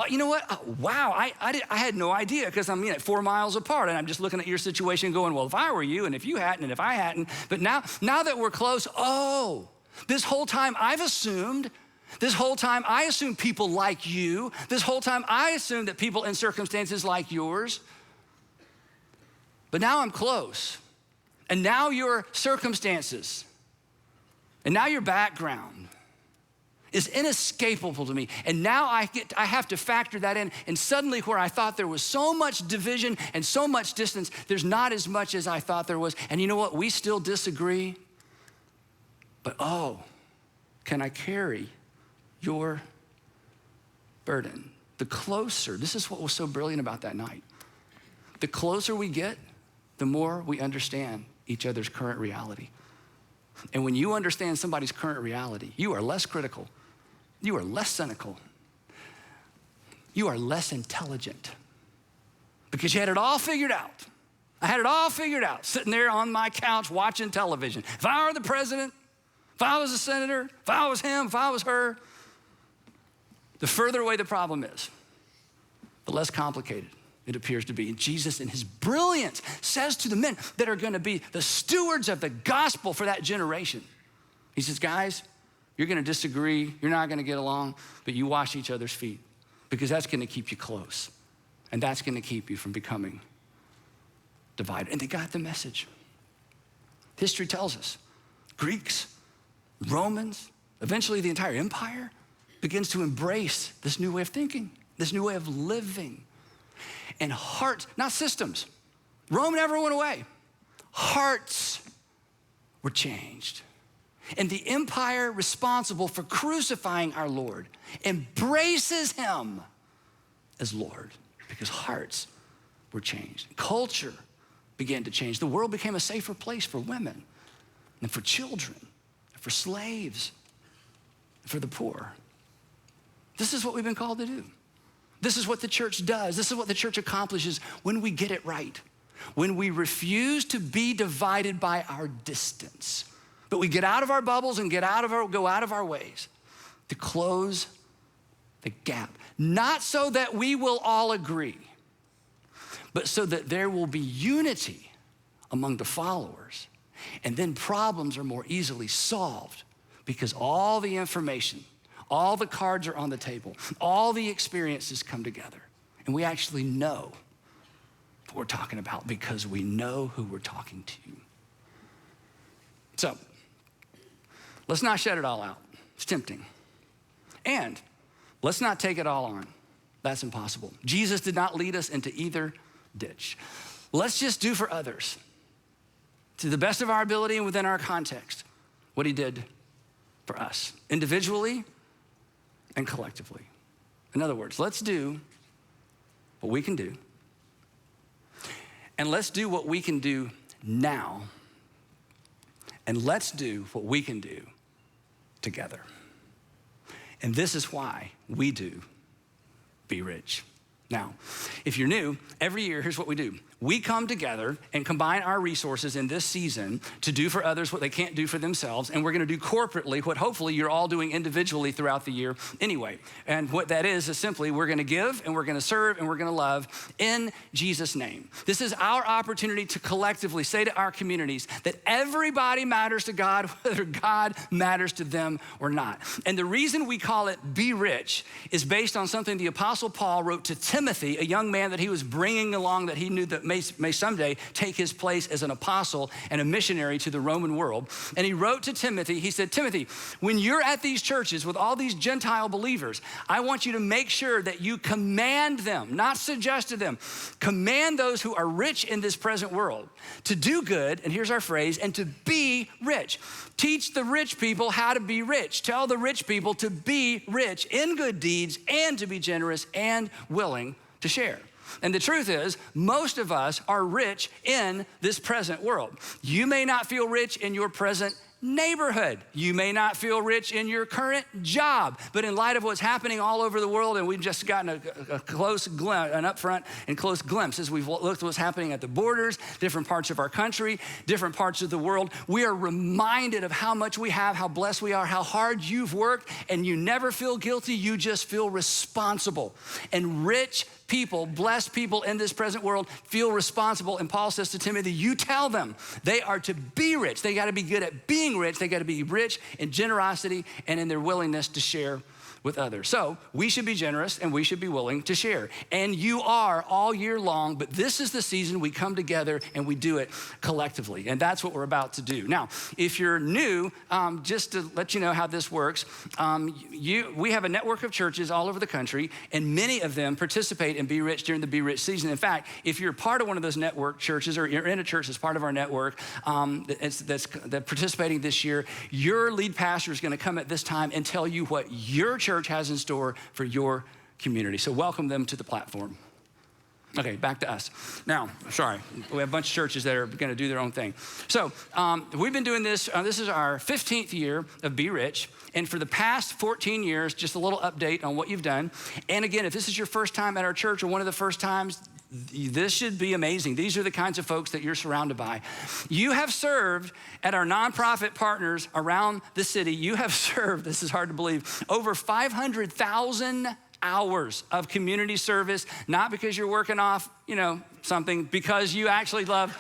you know what? Wow, I had no idea because I'm 4 miles apart and I'm just looking at your situation going, well, if I were you and if you hadn't and if I hadn't, but now that we're close, this whole time I assumed people like you. This whole time I assumed that people in circumstances like yours. But now I'm close. And now your circumstances and now your background is inescapable to me. And now I have to factor that in. And suddenly where I thought there was so much division and so much distance, there's not as much as I thought there was. And you know what? We still disagree. But can I carry your burden? The closer, this is what was so brilliant about that night. The closer we get, the more we understand each other's current reality. And when you understand somebody's current reality, you are less critical, you are less cynical, you are less intelligent because you had it all figured out. I had it all figured out, sitting there on my couch watching television. If I were the president, if I was a senator, if I was him, if I was her, the further away the problem is, the less complicated it appears to be. And Jesus, in his brilliance, says to the men that are gonna be the stewards of the gospel for that generation, he says, guys, you're gonna disagree, you're not gonna get along, but you wash each other's feet because that's gonna keep you close and that's gonna keep you from becoming divided. And they got the message. History tells us, Greeks, Romans, eventually the entire empire begins to embrace this new way of thinking, this new way of living. And hearts, not systems. Rome never went away. Hearts were changed. And the empire responsible for crucifying our Lord embraces him as Lord because hearts were changed. Culture began to change. The world became a safer place for women and for children, and for slaves, and for the poor. This is what we've been called to do. This is what the church does. This is what the church accomplishes when we get it right. When we refuse to be divided by our distance, but we get out of our bubbles and go out of our ways to close the gap. Not so that we will all agree, but so that there will be unity among the followers. And then problems are more easily solved because all the information, all the cards are on the table. All the experiences come together. And we actually know what we're talking about because we know who we're talking to. So, let's not shut it all out. It's tempting. And let's not take it all on. That's impossible. Jesus did not lead us into either ditch. Let's just do for others, to the best of our ability and within our context, what he did for us, individually and collectively. In other words, let's do what we can do. And let's do what we can do now. And let's do what we can do together. And this is why we do Be Rich. Now, if you're new, every year, here's what we do. We come together and combine our resources in this season to do for others what they can't do for themselves. And we're gonna do corporately what hopefully you're all doing individually throughout the year anyway. And what that is simply we're gonna give and we're gonna serve and we're gonna love in Jesus' name. This is our opportunity to collectively say to our communities that everybody matters to God, whether God matters to them or not. And the reason we call it Be Rich is based on something the Apostle Paul wrote to Timothy, a young man that he was bringing along that he knew that may someday take his place as an apostle and a missionary to the Roman world. And he wrote to Timothy, he said, Timothy, when you're at these churches with all these Gentile believers, I want you to make sure that you command them, not suggest to them, command those who are rich in this present world to do good, and here's our phrase, and to be rich. Teach the rich people how to be rich. Tell the rich people to be rich in good deeds and to be generous and willing to share. And the truth is, most of us are rich in this present world. You may not feel rich in your present neighborhood. You may not feel rich in your current job, but in light of what's happening all over the world, and we've just gotten a close glimpse, an upfront and close glimpse as we've looked at what's happening at the borders, different parts of our country, different parts of the world, we are reminded of how much we have, how blessed we are, how hard you've worked, and you never feel guilty, you just feel responsible. And rich people, blessed people in this present world feel responsible. And Paul says to Timothy, you tell them they are to be rich. They got to be good at being rich. They got to be rich in generosity and in their willingness to share with others. So we should be generous and we should be willing to share. And you are all year long, but this is the season we come together and we do it collectively. And that's what we're about to do. Now, if you're new, just to let you know how this works, we have a network of churches all over the country, and many of them participate in Be Rich during the Be Rich season. In fact, if you're part of one of those network churches, or you're in a church that's part of our network that's participating this year, your lead pastor is going to come at this time and tell you what your church has in store for your community. So welcome them to the platform. Okay, back to us. Now, sorry, we have a bunch of churches that are going to do their own thing. So we've been doing this. This is our 15th year of Be Rich. And for the past 14 years, just a little update on what you've done. And again, if this is your first time at our church or one of the first times, this should be amazing. These are the kinds of folks that you're surrounded by. You have served at our nonprofit partners around the city. You have served, this is hard to believe, over 500,000 hours of community service, not because you're working off, something, because you actually love,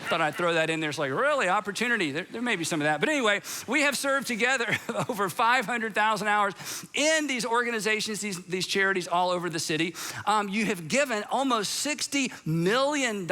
thought I'd throw that in there. It's like, really, opportunity. There may be some of that. But anyway, we have served together over 500,000 hours in these organizations, these charities all over the city. You have given almost $60 million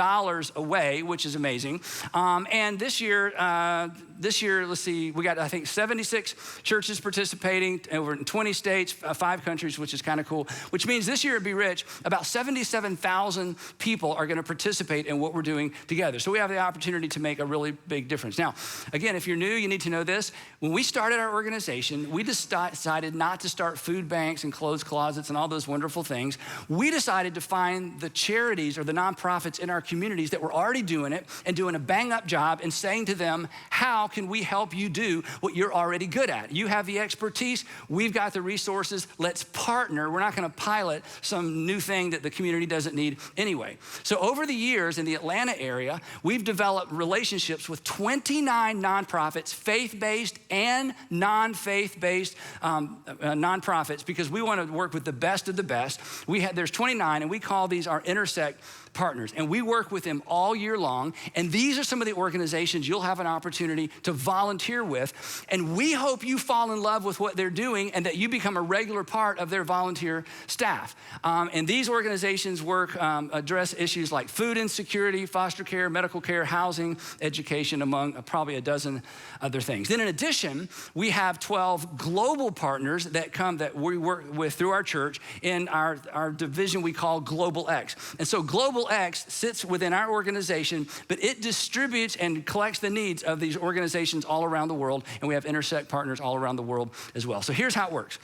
away, which is amazing. And this year, let's see, we got, I think, 76 churches participating over in 20 states, 5 countries, which is kind of cool, which means this year at Be Rich, about 77,000 people are going to participate in what we're doing together. So we have the opportunity to make a really big difference. Now, again, if you're new, you need to know this. When we started our organization, we decided not to start food banks and clothes closets and all those wonderful things. We decided to find the charities or the nonprofits in our communities that were already doing it and doing a bang-up job and saying to them, how can we help you do what you're already good at? You have the expertise. We've got the resources. Let's partner. We're not going to pilot some new thing that the community doesn't need anyway. So over the years in the Atlanta area, we've developed relationships with 29 nonprofits, faith-based and non-faith-based nonprofits, because we want to work with the best of the best. There's 29, and we call these our Intersect partners, and we work with them all year long. And these are some of the organizations you'll have an opportunity to volunteer with. And we hope you fall in love with what they're doing and that you become a regular part of their volunteer staff. And these organizations address issues like food insecurity, foster care, medical care, housing, education, among probably a dozen other things. Then in addition, we have 12 global partners that we work with through our church in our division we call Global X. And so Global X sits within our organization, but it distributes and collects the needs of these organizations all around the world, and we have Intersect partners all around the world as well. So here's how it works.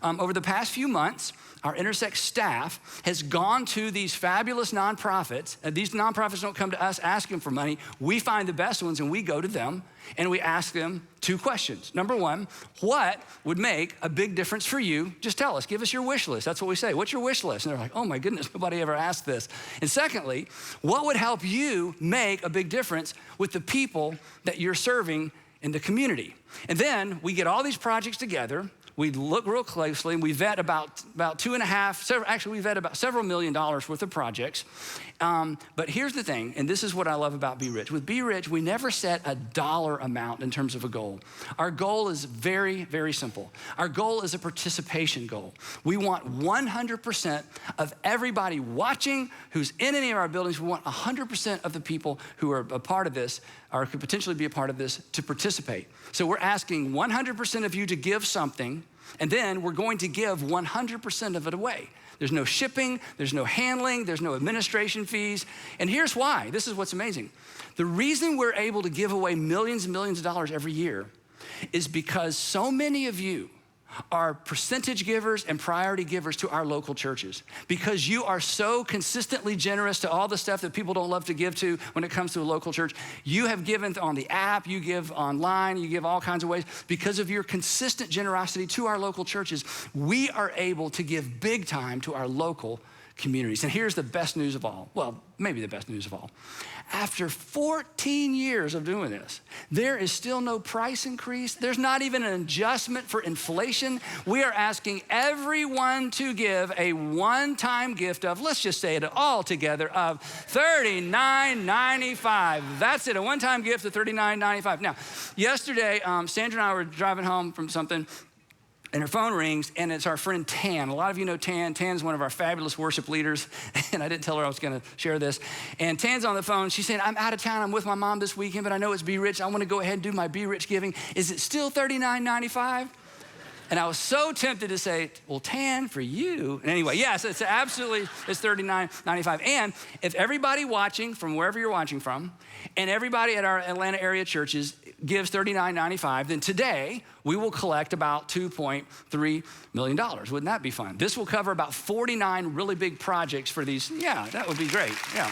Over the past few months, our Intersect staff has gone to these fabulous nonprofits. These nonprofits don't come to us asking for money. We find the best ones and we go to them and we ask them 2 questions. Number 1, what would make a big difference for you? Just tell us, give us your wish list. That's what we say. What's your wish list? And they're like, oh my goodness, nobody ever asked this. And secondly, what would help you make a big difference with the people that you're serving in the community? And then we get all these projects together. We look real closely and we vet about we vet about several $1 million worth of projects. But here's the thing, and this is what I love about Be Rich. With Be Rich, we never set a dollar amount in terms of a goal. Our goal is very, very simple. Our goal is a participation goal. We want 100% of everybody watching who's in any of our buildings. We want 100% of the people who are a part of this or could potentially be a part of this to participate. So we're asking 100% of you to give something, and then we're going to give 100% of it away. There's no shipping, there's no handling, there's no administration fees. And here's why. This is what's amazing. The reason we're able to give away millions and millions of dollars every year is because so many of you are percentage givers and priority givers to our local churches. Because you are so consistently generous to all the stuff that people don't love to give to when it comes to a local church. You have given on the app, you give online, you give all kinds of ways. Because of your consistent generosity to our local churches, we are able to give big time to our local communities. And here's the best news of all. Well, maybe the best news of all. After 14 years of doing this, there is still no price increase. There's not even an adjustment for inflation. We are asking everyone to give a one-time gift of, let's just say it all together, of $39.95. That's it, a one-time gift of $39.95. Now, yesterday, Sandra and I were driving home from something, and her phone rings, and it's our friend Tan. A lot of you know Tan. Tan's one of our fabulous worship leaders, and I didn't tell her I was gonna share this. And Tan's on the phone. She's saying, I'm out of town. I'm with my mom this weekend, but I know it's Be Rich. I wanna go ahead and do my Be Rich giving. Is it still $39.95? And I was so tempted to say, well, Tan, for you. And anyway, yes, it's absolutely, it's $39.95. And if everybody watching from wherever you're watching from, and everybody at our Atlanta area churches gives $39.95, then today we will collect about $2.3 million. Wouldn't that be fun? This will cover about 49 really big projects for these. Yeah, that would be great, yeah.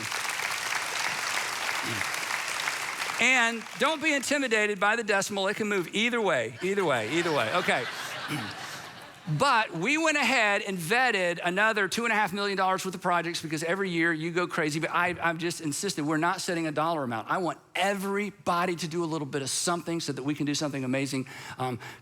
And don't be intimidated by the decimal. It can move either way, either way, either way. Okay. But we went ahead and vetted another $2.5 million worth of projects because every year you go crazy, but I've just insisted we're not setting a dollar amount. I want everybody to do a little bit of something so that we can do something amazing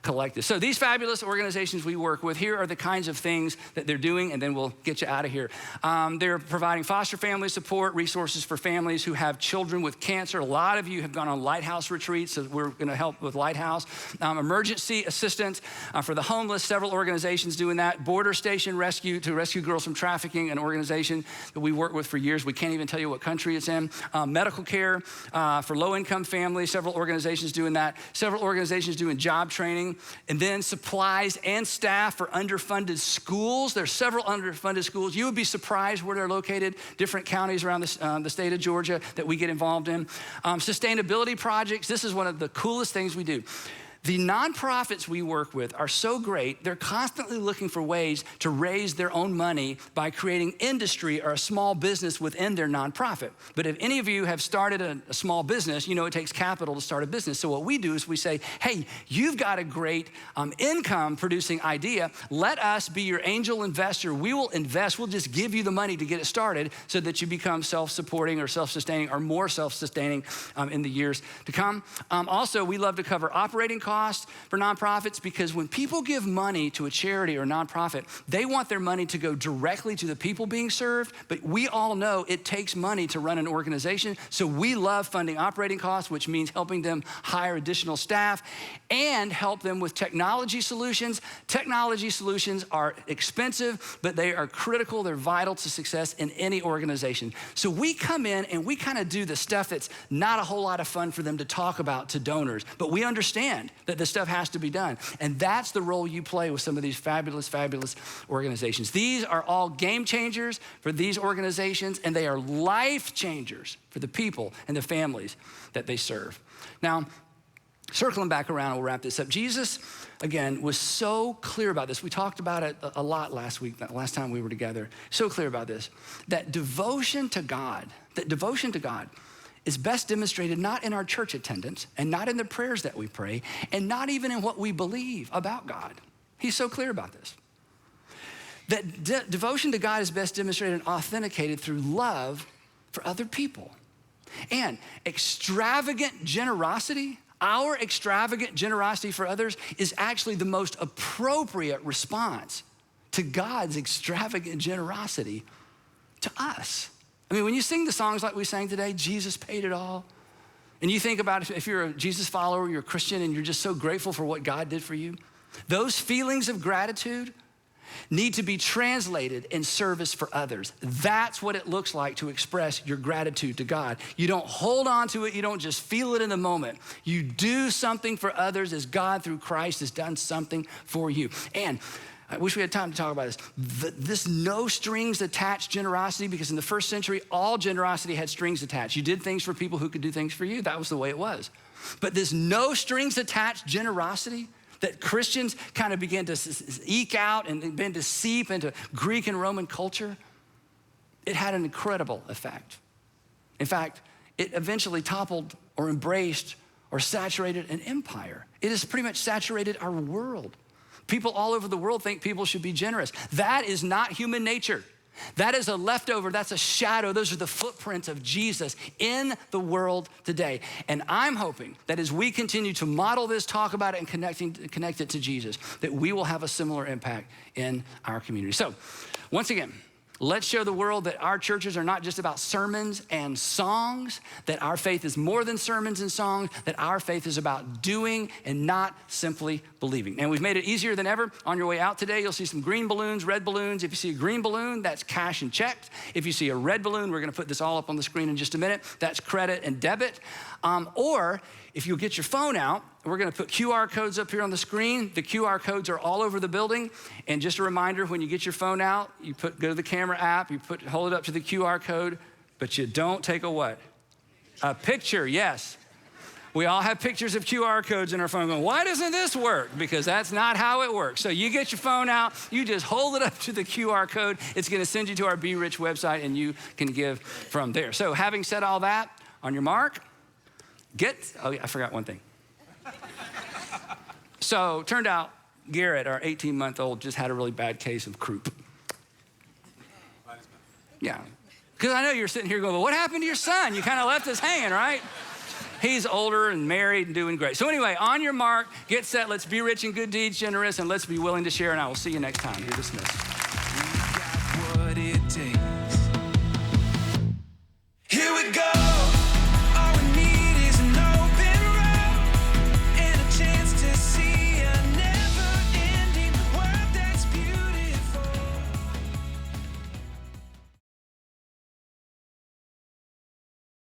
collective. So these fabulous organizations we work with, here are the kinds of things that they're doing, and then we'll get you out of here. They're providing foster family support, resources for families who have children with cancer. A lot of you have gone on Lighthouse retreats, so we're gonna help with Lighthouse. Emergency assistance for the homeless, several organizations doing that. Border Station Rescue to rescue girls from trafficking, an organization that we worked with for years. We can't even tell you what country it's in. Medical care for low-income families, several organizations doing that. Several organizations doing job training. And then supplies and staff for underfunded schools. There's several underfunded schools. You would be surprised where they're located, different counties around the state of Georgia that we get involved in. Sustainability projects. This is one of the coolest things we do. The nonprofits we work with are so great, they're constantly looking for ways to raise their own money by creating industry or a small business within their nonprofit. But if any of you have started a small business, you know it takes capital to start a business. So what we do is we say, hey, you've got a great income producing idea. Let us be your angel investor. We will invest, we'll just give you the money to get it started so that you become self-supporting or self-sustaining or more self-sustaining in the years to come. Also, we love to cover operating costs for nonprofits because when people give money to a charity or a nonprofit, they want their money to go directly to the people being served, but we all know it takes money to run an organization, so we love funding operating costs, which means helping them hire additional staff and help them with technology solutions. Technology solutions are expensive, but they are critical, they're vital to success in any organization. So we come in and we kind of do the stuff that's not a whole lot of fun for them to talk about to donors, but we understand that this stuff has to be done. And that's the role you play with some of these fabulous, fabulous organizations. These are all game changers for these organizations, and they are life changers for the people and the families that they serve. Now, circling back around, we'll wrap this up. Jesus, again, was so clear about this. We talked about it a lot last week, the last time we were together. So clear about this, that devotion to God is best demonstrated not in our church attendance and not in the prayers that we pray and not even in what we believe about God. He's so clear about this. That devotion to God is best demonstrated and authenticated through love for other people. And extravagant generosity, our extravagant generosity for others is actually the most appropriate response to God's extravagant generosity to us. I mean, when you sing the songs like we sang today, Jesus paid it all, and you think about if you're a Jesus follower, you're a Christian, and you're just so grateful for what God did for you, those feelings of gratitude need to be translated in service for others. That's what it looks like to express your gratitude to God. You don't hold on to it. You don't just feel it in the moment. You do something for others as God through Christ has done something for you. And I wish we had time to talk about this. This no strings attached generosity, because in the first century, all generosity had strings attached. You did things for people who could do things for you. That was the way it was. But this no strings attached generosity, that Christians kind of began to eke out and began to seep into Greek and Roman culture, it had an incredible effect. In fact, it eventually toppled or embraced or saturated an empire. It has pretty much saturated our world. People all over the world think people should be generous. That is not human nature. That is a leftover, that's a shadow. Those are the footprints of Jesus in the world today. And I'm hoping that as we continue to model this, talk about it, and connect it to Jesus, that we will have a similar impact in our community. So, once again, let's show the world that our churches are not just about sermons and songs, that our faith is more than sermons and songs, that our faith is about doing and not simply believing. And we've made it easier than ever. On your way out today, you'll see some green balloons, red balloons. If you see a green balloon, that's cash and checks. If you see a red balloon, we're gonna put this all up on the screen in just a minute, that's credit and debit. Or if you get your phone out, we're gonna put QR codes up here on the screen. The QR codes are all over the building. And just a reminder, when you get your phone out, you go to the camera app, hold it up to the QR code, but you don't take a what? A picture, yes. We all have pictures of QR codes in our phone going, why doesn't this work? Because that's not how it works. So you get your phone out, you just hold it up to the QR code. It's gonna send you to our Be Rich website and you can give from there. So having said all that, on your mark, I forgot one thing. So turned out Garrett, our 18-month-old, just had a really bad case of croup. Yeah, because I know you're sitting here going, well, what happened to your son? You kind of left us hanging, right? He's older and married and doing great. So anyway, on your mark, get set. Let's be rich in good deeds, generous, and let's be willing to share. And I will see you next time. You're dismissed.